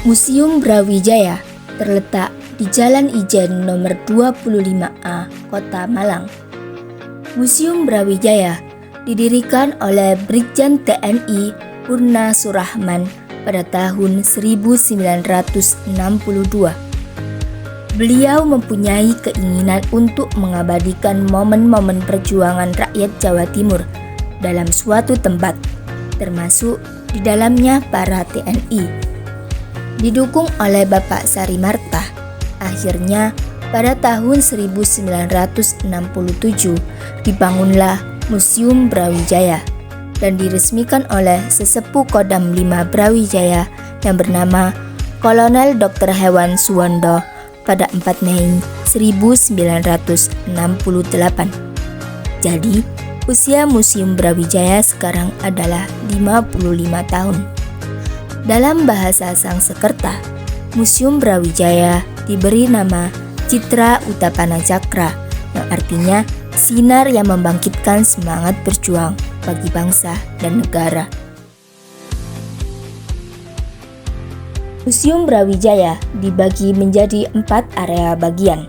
Museum Brawijaya terletak di Jalan Ijen nomor 25A, Kota Malang. Museum Brawijaya didirikan oleh Brigjen TNI Purna Surahman pada tahun 1962. Beliau mempunyai keinginan untuk mengabadikan momen-momen perjuangan rakyat Jawa Timur dalam suatu tempat, termasuk di dalamnya para TNI. Didukung oleh Bapak Sarimarta, akhirnya pada tahun 1967 dibangunlah Museum Brawijaya dan diresmikan oleh Sesepuh Kodam 5 Brawijaya yang bernama Kolonel Dr. Hewan Suwondo pada 4 Mei 1968. Jadi, usia Museum Brawijaya sekarang adalah 55 tahun. Dalam bahasa Sangsekerta, Museum Brawijaya diberi nama Citra Utapana Cakra, yang artinya sinar yang membangkitkan semangat berjuang bagi bangsa dan negara. Museum Brawijaya dibagi menjadi 4 area bagian.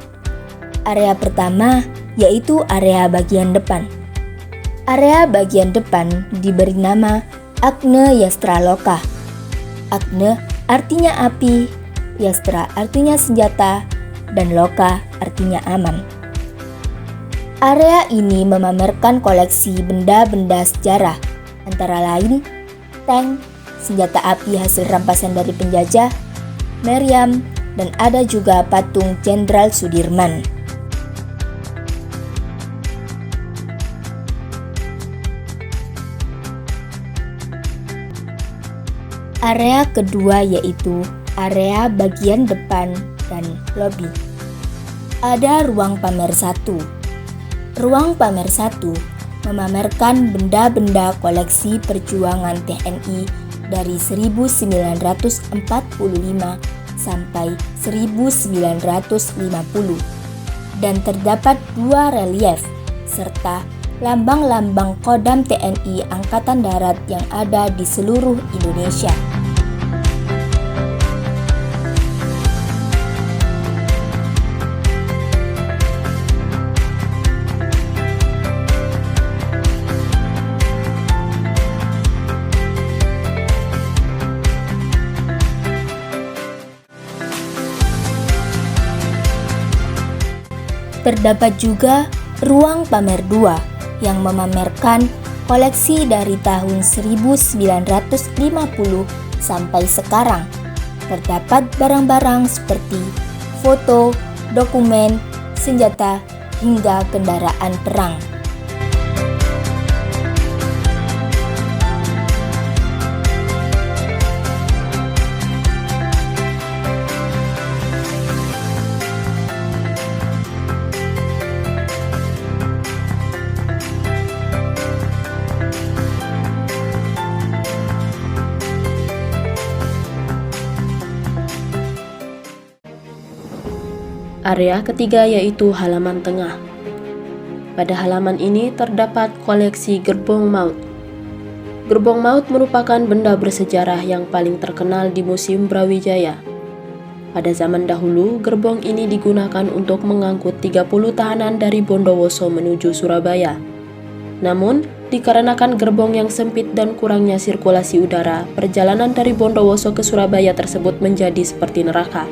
Area pertama yaitu area bagian depan. Area bagian depan diberi nama Agna Yastra Loka. Agna artinya api, Yastra artinya senjata, dan Loka artinya aman. Area ini memamerkan koleksi benda-benda sejarah, antara lain tank, senjata api hasil rampasan dari penjajah, meriam, dan ada juga patung Jenderal Sudirman. Area kedua yaitu area bagian depan dan lobi. Ada ruang pamer 1. Ruang pamer 1 memamerkan benda-benda koleksi perjuangan TNI dari 1945 sampai 1950 dan terdapat 2 relief serta lambang-lambang Kodam TNI Angkatan Darat yang ada di seluruh Indonesia. Terdapat juga ruang pamer 2 yang memamerkan koleksi dari tahun 1950 sampai sekarang. Terdapat barang-barang seperti foto, dokumen, senjata, hingga kendaraan perang. Area ketiga yaitu halaman tengah. Pada halaman ini terdapat koleksi gerbong maut. Gerbong maut merupakan benda bersejarah yang paling terkenal di Museum Brawijaya. Pada zaman dahulu, gerbong ini digunakan untuk mengangkut 30 tahanan dari Bondowoso menuju Surabaya. Namun, dikarenakan gerbong yang sempit dan kurangnya sirkulasi udara, perjalanan dari Bondowoso ke Surabaya tersebut menjadi seperti neraka.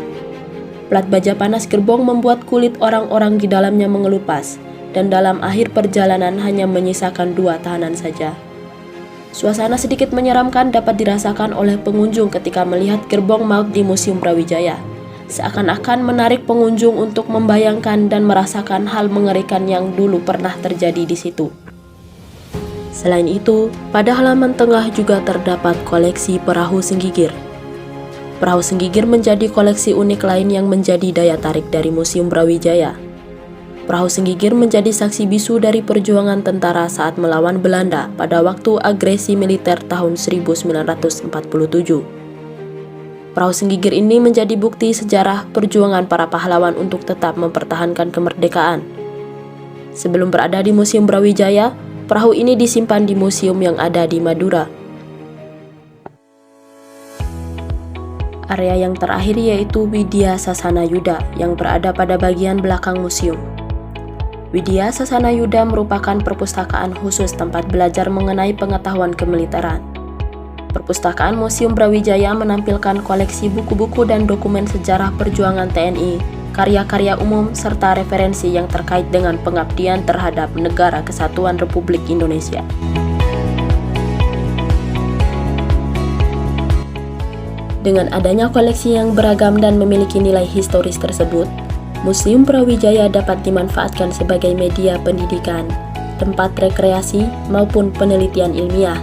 Plat baja panas gerbong membuat kulit orang-orang di dalamnya mengelupas, dan dalam akhir perjalanan hanya menyisakan 2 tahanan saja. Suasana sedikit menyeramkan dapat dirasakan oleh pengunjung ketika melihat gerbong maut di Museum Brawijaya. Seakan-akan menarik pengunjung untuk membayangkan dan merasakan hal mengerikan yang dulu pernah terjadi di situ. Selain itu, pada halaman tengah juga terdapat koleksi perahu senggigir. Perahu senggigir menjadi koleksi unik lain yang menjadi daya tarik dari Museum Brawijaya. Perahu senggigir menjadi saksi bisu dari perjuangan tentara saat melawan Belanda pada waktu agresi militer tahun 1947. Perahu senggigir ini menjadi bukti sejarah perjuangan para pahlawan untuk tetap mempertahankan kemerdekaan. Sebelum berada di Museum Brawijaya, perahu ini disimpan di museum yang ada di Madura. Area yang terakhir yaitu Widya Sasana Yuda yang berada pada bagian belakang museum. Widya Sasana Yuda merupakan perpustakaan khusus tempat belajar mengenai pengetahuan kemiliteran. Perpustakaan Museum Brawijaya menampilkan koleksi buku-buku dan dokumen sejarah perjuangan TNI, karya-karya umum, serta referensi yang terkait dengan pengabdian terhadap Negara Kesatuan Republik Indonesia. Dengan adanya koleksi yang beragam dan memiliki nilai historis tersebut, Museum Brawijaya dapat dimanfaatkan sebagai media pendidikan, tempat rekreasi, maupun penelitian ilmiah.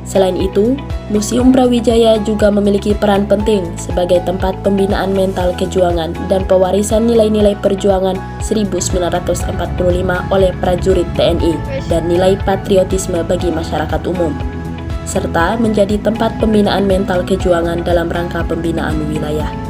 Selain itu, Museum Brawijaya juga memiliki peran penting sebagai tempat pembinaan mental kejuangan dan pewarisan nilai-nilai perjuangan 1945 oleh prajurit TNI dan nilai patriotisme bagi masyarakat umum, serta menjadi tempat pembinaan mental kejuangan dalam rangka pembinaan wilayah.